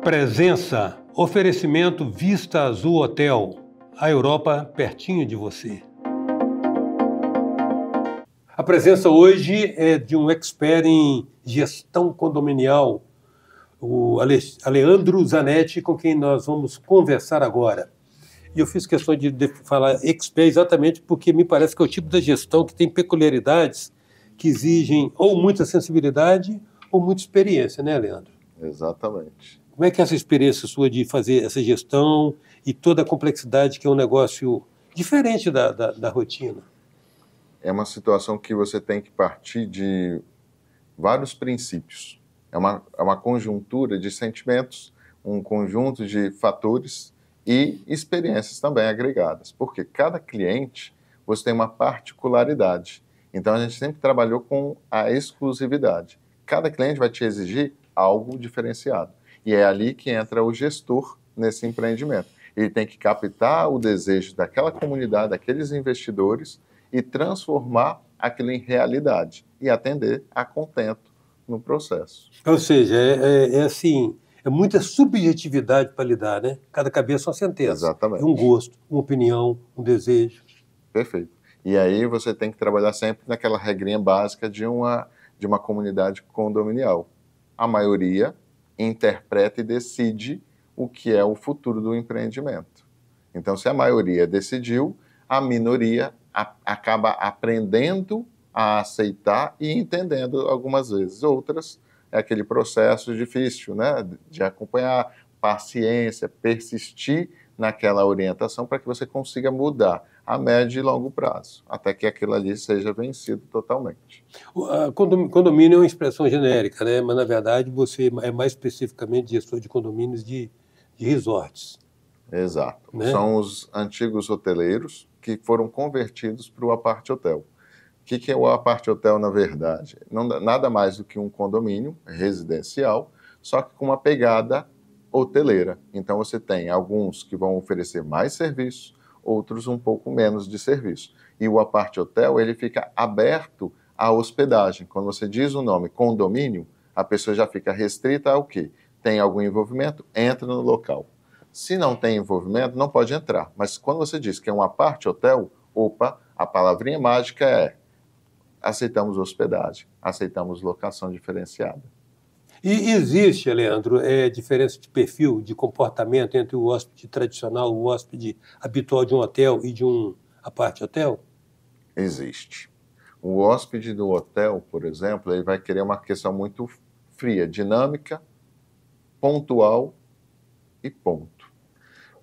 Presença, oferecimento Vista Azul Hotel, a Europa pertinho de você. A presença hoje é de um expert em gestão condominial, o Aleandro Zanetti, com quem nós vamos conversar agora. E eu fiz questão de falar expert exatamente porque me parece que é o tipo da gestão que tem peculiaridades que exigem ou muita sensibilidade ou muita experiência, né, Leandro? Exatamente. Como é que é essa experiência sua de fazer essa gestão e toda a complexidade que é um negócio diferente da rotina? É uma situação que você tem que partir de vários princípios. É uma conjuntura de sentimentos, um conjunto de fatores e experiências também agregadas. Porque cada cliente, você tem uma particularidade. Então, a gente sempre trabalhou com a exclusividade. Cada cliente vai te exigir algo diferenciado. E é ali que entra o gestor nesse empreendimento. Ele tem que captar o desejo daquela comunidade, daqueles investidores e transformar aquilo em realidade e atender a contento no processo. Ou seja, assim, é muita subjetividade para lidar, né? Cada cabeça é uma sentença. Exatamente. É um gosto, uma opinião, um desejo. Perfeito. E aí você tem que trabalhar sempre naquela regrinha básica de uma comunidade condominial. A maioria interpreta e decide o que é o futuro do empreendimento. Então, se a maioria decidiu, a minoria acaba aprendendo a aceitar e entendendo algumas vezes. Outras, é aquele processo difícil, né? De acompanhar, paciência, persistir naquela orientação para que você consiga mudar a médio e longo prazo, até que aquilo ali seja vencido totalmente. Condomínio é uma expressão genérica, né? Mas, na verdade, você é mais especificamente gestor de condomínios de resorts. Exato. Né? São os antigos hoteleiros que foram convertidos para o apart-hotel. O que é o apart-hotel, na verdade? Nada mais do que um condomínio residencial, só que com uma pegada hoteleira. Então, você tem alguns que vão oferecer mais serviço, outros um pouco menos de serviço. E o apart-hotel, ele fica aberto à hospedagem. Quando você diz o nome condomínio, a pessoa já fica restrita ao quê? Tem algum envolvimento? Entra no local. Se não tem envolvimento, não pode entrar. Mas quando você diz que é um apart-hotel, opa, a palavrinha mágica é aceitamos hospedagem, aceitamos locação diferenciada. E existe, Leandro, diferença de perfil, de comportamento entre o hóspede tradicional, o hóspede habitual de um hotel e de um apart-hotel? Existe. O hóspede do hotel, por exemplo, ele vai querer uma questão muito fria, dinâmica, pontual e ponto.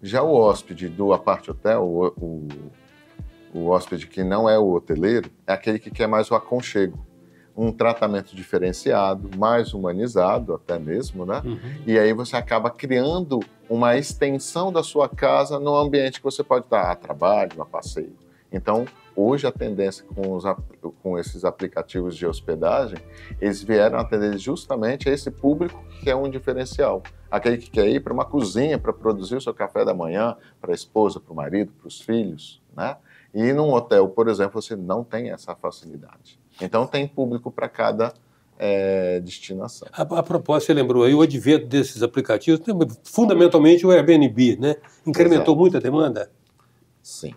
Já o hóspede do apart-hotel, o hóspede que não é o hoteleiro, é aquele que quer mais o aconchego, um tratamento diferenciado, mais humanizado até mesmo, né? Uhum. E aí você acaba criando uma extensão da sua casa no ambiente que você pode dar a trabalho, a passeio. Então, hoje a tendência com esses aplicativos de hospedagem, eles vieram atender justamente a esse público que é um diferencial. Aquele que quer ir para uma cozinha para produzir o seu café da manhã, para a esposa, para o marido, para os filhos, né? E num hotel, por exemplo, você não tem essa facilidade. Então, tem público para cada destinação. A propósito, você lembrou aí o advento desses aplicativos, fundamentalmente o Airbnb, né? Incrementou muito a demanda? Sim.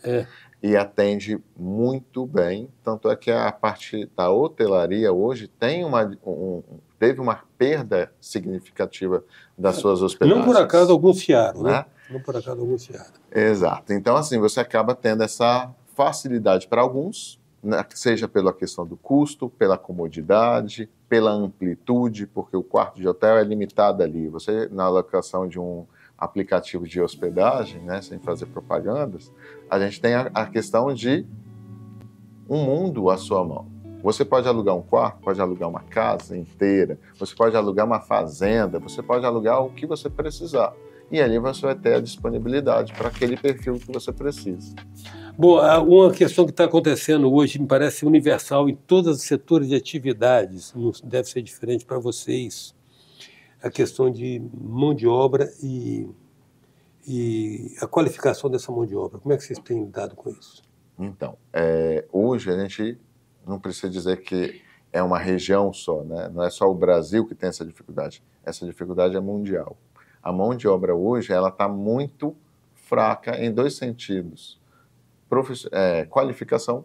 É. E atende muito bem, tanto é que a parte da hotelaria hoje teve uma perda significativa das suas hospedagens. Não por acaso alguns chiaram, né? Não por acaso alguns chiaram. Exato. Então, assim, você acaba tendo essa facilidade para alguns, né, seja pela questão do custo, pela comodidade, pela amplitude, porque o quarto de hotel é limitado ali. Você, na alocação de um aplicativo de hospedagem, né, sem fazer propagandas, a gente tem a questão de um mundo à sua mão. Você pode alugar um quarto, pode alugar uma casa inteira, você pode alugar uma fazenda, você pode alugar o que você precisar. E ali você vai ter a disponibilidade para aquele perfil que você precisa. Bom, uma questão que está acontecendo hoje me parece universal em todos os setores de atividades, não deve ser diferente para vocês, a questão de mão de obra e a qualificação dessa mão de obra. Como é que vocês têm lidado com isso? Então, hoje a gente não precisa dizer que é uma região só, né? Não é só o Brasil que tem essa dificuldade é mundial. A mão de obra hoje ela está muito fraca em dois sentidos: qualificação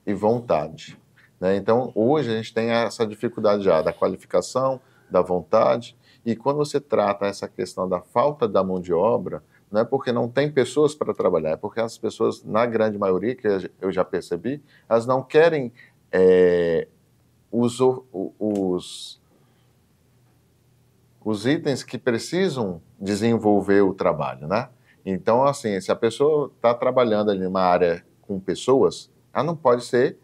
e vontade, né? Então, hoje a gente tem essa dificuldade já da qualificação, da vontade, e quando você trata essa questão da falta da mão de obra, não é porque não tem pessoas para trabalhar, é porque as pessoas, na grande maioria, que eu já percebi, elas não querem os itens que precisam desenvolver o trabalho, né? Então, assim, se a pessoa está trabalhando ali numa área com pessoas, ela não pode ser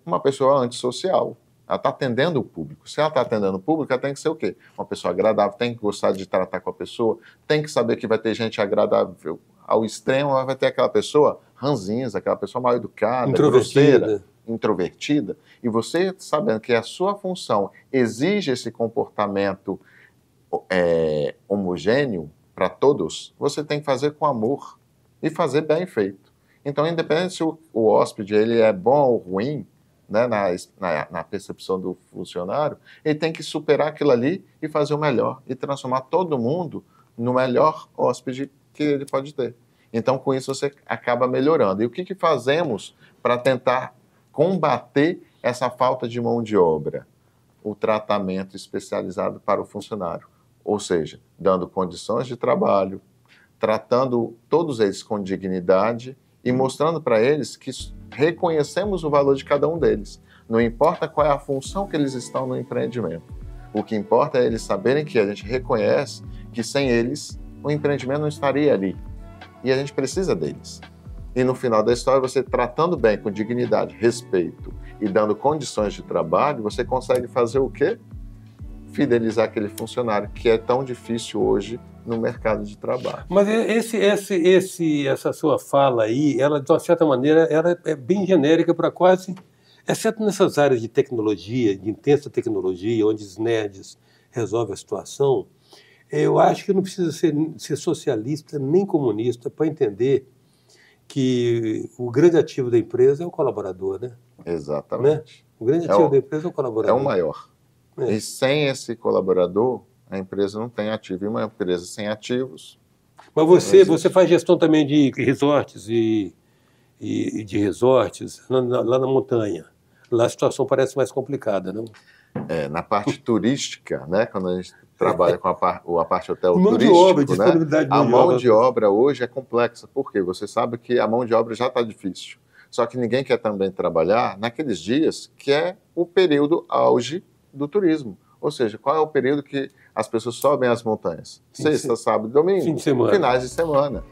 uma pessoa antissocial. Ela está atendendo o público. Se ela está atendendo o público, ela tem que ser o quê? Uma pessoa agradável, tem que gostar de tratar com a pessoa, tem que saber que vai ter gente agradável ao extremo, mas vai ter aquela pessoa ranzinza, aquela pessoa mal educada, grosseira, introvertida. E você, sabendo que a sua função exige esse comportamento homogêneo para todos, você tem que fazer com amor e fazer bem feito. Então, independente se o hóspede ele é bom ou ruim, né, na percepção do funcionário, ele tem que superar aquilo ali e fazer o melhor, e transformar todo mundo no melhor hóspede que ele pode ter. Então, com isso, você acaba melhorando. E o que fazemos para tentar combater essa falta de mão de obra? O tratamento especializado para o funcionário. Ou seja, dando condições de trabalho, tratando todos eles com dignidade e mostrando para eles que reconhecemos o valor de cada um deles. Não importa qual é a função que eles estão no empreendimento. O que importa é eles saberem que a gente reconhece que sem eles o empreendimento não estaria ali. E a gente precisa deles. E no final da história, você tratando bem, com dignidade, respeito e dando condições de trabalho, você consegue fazer o quê? Fidelizar aquele funcionário, que é tão difícil hoje no mercado de trabalho. Mas essa sua fala aí, ela, de uma certa maneira, ela é bem genérica para quase, exceto nessas áreas de tecnologia, de intensa tecnologia, onde os nerds resolvem a situação. Eu acho que não precisa ser socialista nem comunista para entender que o grande ativo da empresa é o colaborador, né? Exatamente. Né? O grande ativo da empresa é o colaborador. É o maior. E sem esse colaborador, a empresa não tem ativo. E uma empresa sem ativos... Mas você faz gestão também de resorts e de resorts lá na montanha. Lá a situação parece mais complicada, não? Na parte turística, né, quando a gente trabalha com a parte hotel mão turístico, de obra, né, disponibilidade de a mão de obra hoje é complexa. Por quê? Você sabe que a mão de obra já está difícil. Só que ninguém quer também trabalhar naqueles dias que é o período auge do turismo. Ou seja, qual é o período que as pessoas sobem as montanhas? Sexta, sábado e domingo. Fim de semana. Finais de semana.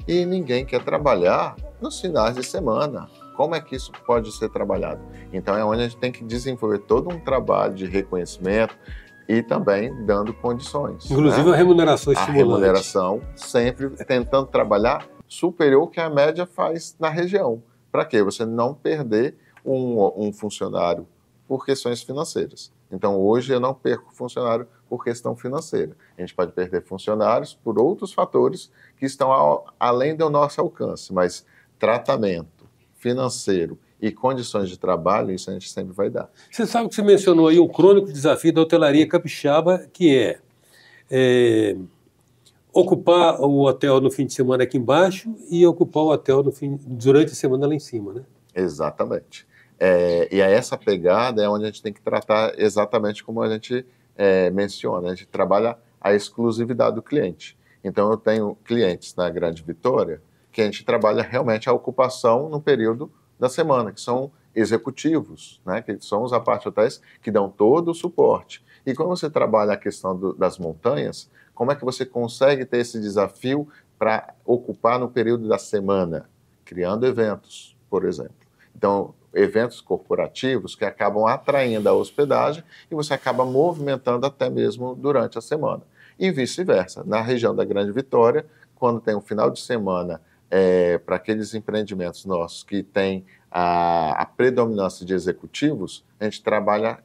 E ninguém quer trabalhar nos finais de semana. Como é que isso pode ser trabalhado? Então é onde a gente tem que desenvolver todo um trabalho de reconhecimento e também dando condições. Inclusive, né? A remuneração estimulante. A remuneração sempre tentando trabalhar superior ao que a média faz na região. Para quê? Você não perder um funcionário por questões financeiras. Então, hoje eu não perco funcionário por questão financeira. A gente pode perder funcionários por outros fatores que estão além do nosso alcance, mas tratamento financeiro e condições de trabalho, isso a gente sempre vai dar. Você sabe que você mencionou aí um crônico desafio da hotelaria capixaba, que é ocupar o hotel no fim de semana aqui embaixo e ocupar o hotel durante a semana lá em cima, né? Exatamente. E essa pegada é onde a gente tem que tratar exatamente como a gente menciona. A gente trabalha a exclusividade do cliente. Então, eu tenho clientes na Grande Vitória que a gente trabalha realmente a ocupação no período da semana, que são executivos, né, que são os apart-hotéis que dão todo o suporte. E quando você trabalha a questão das montanhas, como é que você consegue ter esse desafio para ocupar no período da semana? Criando eventos, por exemplo. Então, eventos corporativos que acabam atraindo a hospedagem e você acaba movimentando até mesmo durante a semana. E vice-versa. Na região da Grande Vitória, quando tem um final de semana para aqueles empreendimentos nossos que têm a predominância de executivos, a gente trabalha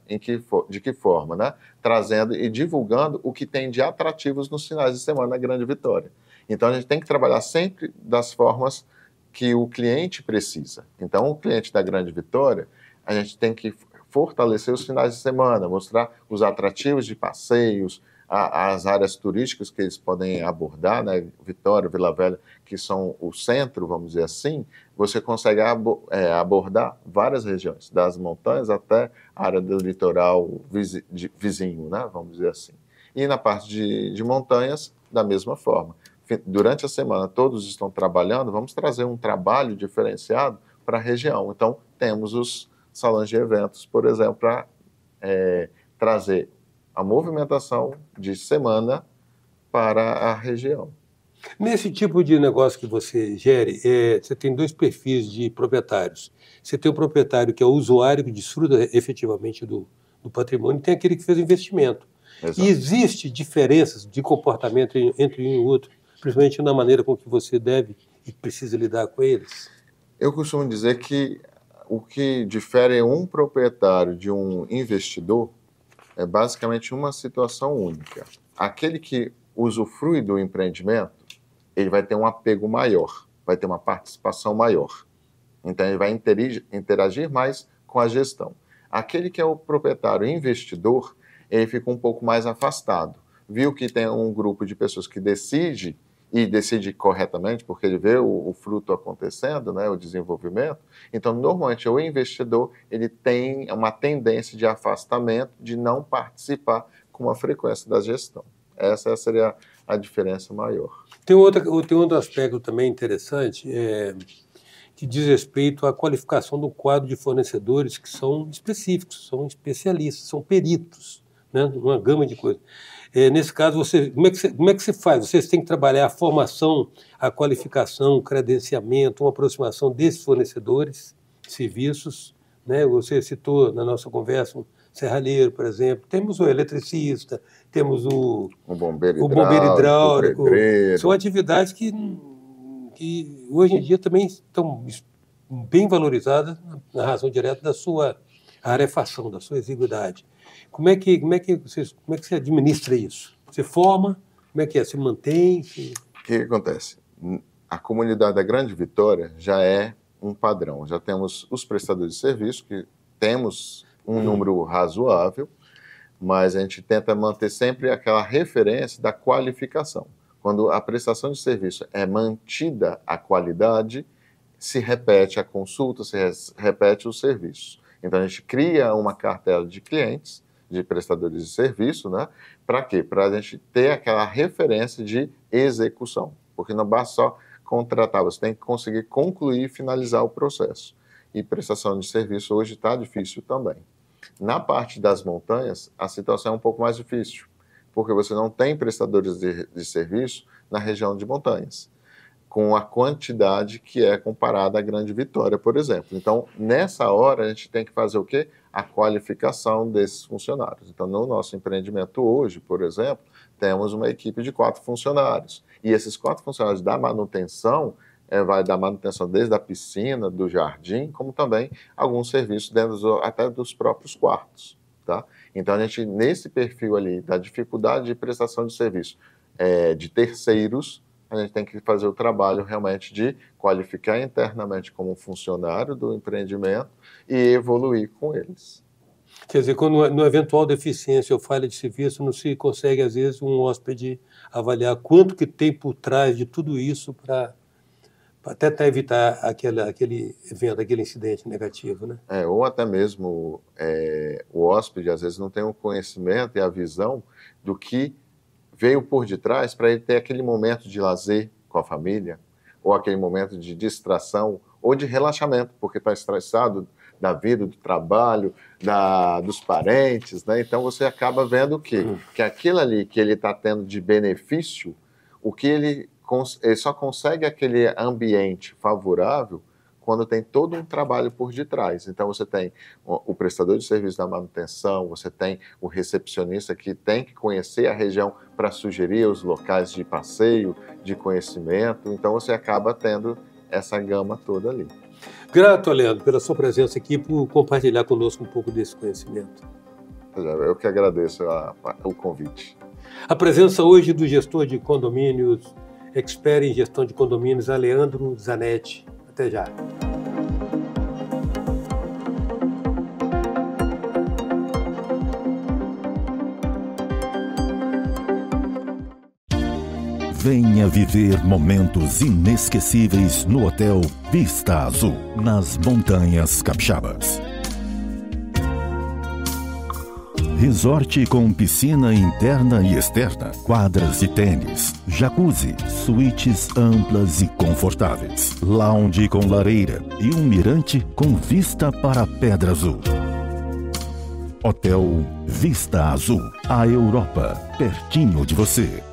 de que forma? Né? Trazendo e divulgando o que tem de atrativos nos finais de semana na Grande Vitória. Então, a gente tem que trabalhar sempre das formas que o cliente precisa. Então, o cliente da Grande Vitória, a gente tem que fortalecer os finais de semana, mostrar os atrativos de passeios, as áreas turísticas que eles podem abordar, né, Vitória, Vila Velha, que são o centro, vamos dizer assim, você consegue abordar várias regiões, das montanhas até a área do litoral vizinho, né, vamos dizer assim. E na parte de montanhas, da mesma forma. Durante a semana, todos estão trabalhando, vamos trazer um trabalho diferenciado para a região. Então, temos os salões de eventos, por exemplo, para trazer a movimentação de semana para a região. Nesse tipo de negócio que você gere, você tem dois perfis de proprietários. Você tem o proprietário que é o usuário, que desfruta efetivamente do patrimônio, e tem aquele que fez o investimento. Exato. E existe diferenças de comportamento entre um e outro, principalmente na maneira com que você deve e precisa lidar com eles? Eu costumo dizer que o que difere um proprietário de um investidor é basicamente uma situação única. Aquele que usufrui do empreendimento, ele vai ter um apego maior, vai ter uma participação maior. Então, ele vai interagir mais com a gestão. Aquele que é o proprietário investidor, ele fica um pouco mais afastado. Viu que tem um grupo de pessoas que decide, e decide corretamente, porque ele vê o fruto acontecendo, né, o desenvolvimento. Então, normalmente, o investidor ele tem uma tendência de afastamento, de não participar com a frequência da gestão. Essa seria a diferença maior. Tem outro aspecto também interessante, que diz respeito à qualificação do quadro de fornecedores que são específicos, são especialistas, são peritos, né, uma gama de coisas. Nesse caso, como é que se faz? Vocês têm que trabalhar a formação, a qualificação, o credenciamento, uma aproximação desses fornecedores de serviços, né? Você citou na nossa conversa um serralheiro, por exemplo, temos o eletricista, temos o bombeiro hidráulico, são atividades que hoje em dia também estão bem valorizadas na razão direta da sua rarefação, da sua exiguidade. Como é que você administra isso? Você forma? Como é que é? Você mantém? O que acontece? A comunidade da Grande Vitória já é um padrão. Já temos os prestadores de serviço, que temos um número razoável, mas a gente tenta manter sempre aquela referência da qualificação. Quando a prestação de serviço é mantida a qualidade, se repete a consulta, se repete o serviço. Então, a gente cria uma cartela de clientes, de prestadores de serviço, né? Para quê? Para a gente ter aquela referência de execução. Porque não basta só contratar, você tem que conseguir concluir e finalizar o processo. E prestação de serviço hoje está difícil também. Na parte das montanhas, a situação é um pouco mais difícil, porque você não tem prestadores de serviço na região de montanhas, com a quantidade que é comparada à Grande Vitória, por exemplo. Então, nessa hora, a gente tem que fazer o quê? A qualificação desses funcionários. Então, no nosso empreendimento hoje, por exemplo, temos uma equipe de 4 funcionários. E esses 4 funcionários da manutenção, vai dar manutenção desde a piscina, do jardim, como também alguns serviços dentro até dos próprios quartos. Tá? Então, a gente, nesse perfil ali da dificuldade de prestação de serviço de terceiros, a gente tem que fazer o trabalho realmente de qualificar internamente como funcionário do empreendimento e evoluir com eles. Quer dizer, quando no eventual deficiência ou falha de serviço, não se consegue, às vezes, um hóspede avaliar quanto que tem por trás de tudo isso para tentar evitar aquele evento, aquele incidente negativo, né? Ou até mesmo o hóspede, às vezes, não tem o conhecimento e a visão do que veio por detrás para ele ter aquele momento de lazer com a família, ou aquele momento de distração, ou de relaxamento, porque está estressado da vida, do trabalho, dos parentes, né? Então você acaba vendo o quê? Que aquilo ali que ele está tendo de benefício, o que ele só consegue aquele ambiente favorável quando tem todo um trabalho por detrás. Então você tem o prestador de serviço da manutenção, você tem o recepcionista que tem que conhecer a região para sugerir os locais de passeio, de conhecimento. Então você acaba tendo essa gama toda ali. Grato, Leandro, pela sua presença aqui, por compartilhar conosco um pouco desse conhecimento. Eu que agradeço o convite. A presença hoje do gestor de condomínios, expert em gestão de condomínios, Leandro Zanetti. Até já. Venha viver momentos inesquecíveis no Hotel Vista Azul, nas Montanhas Capixabas. Resort com piscina interna e externa, quadras de tênis, jacuzzi, suítes amplas e confortáveis, lounge com lareira e um mirante com vista para a Pedra Azul. Hotel Vista Azul, a Europa, pertinho de você.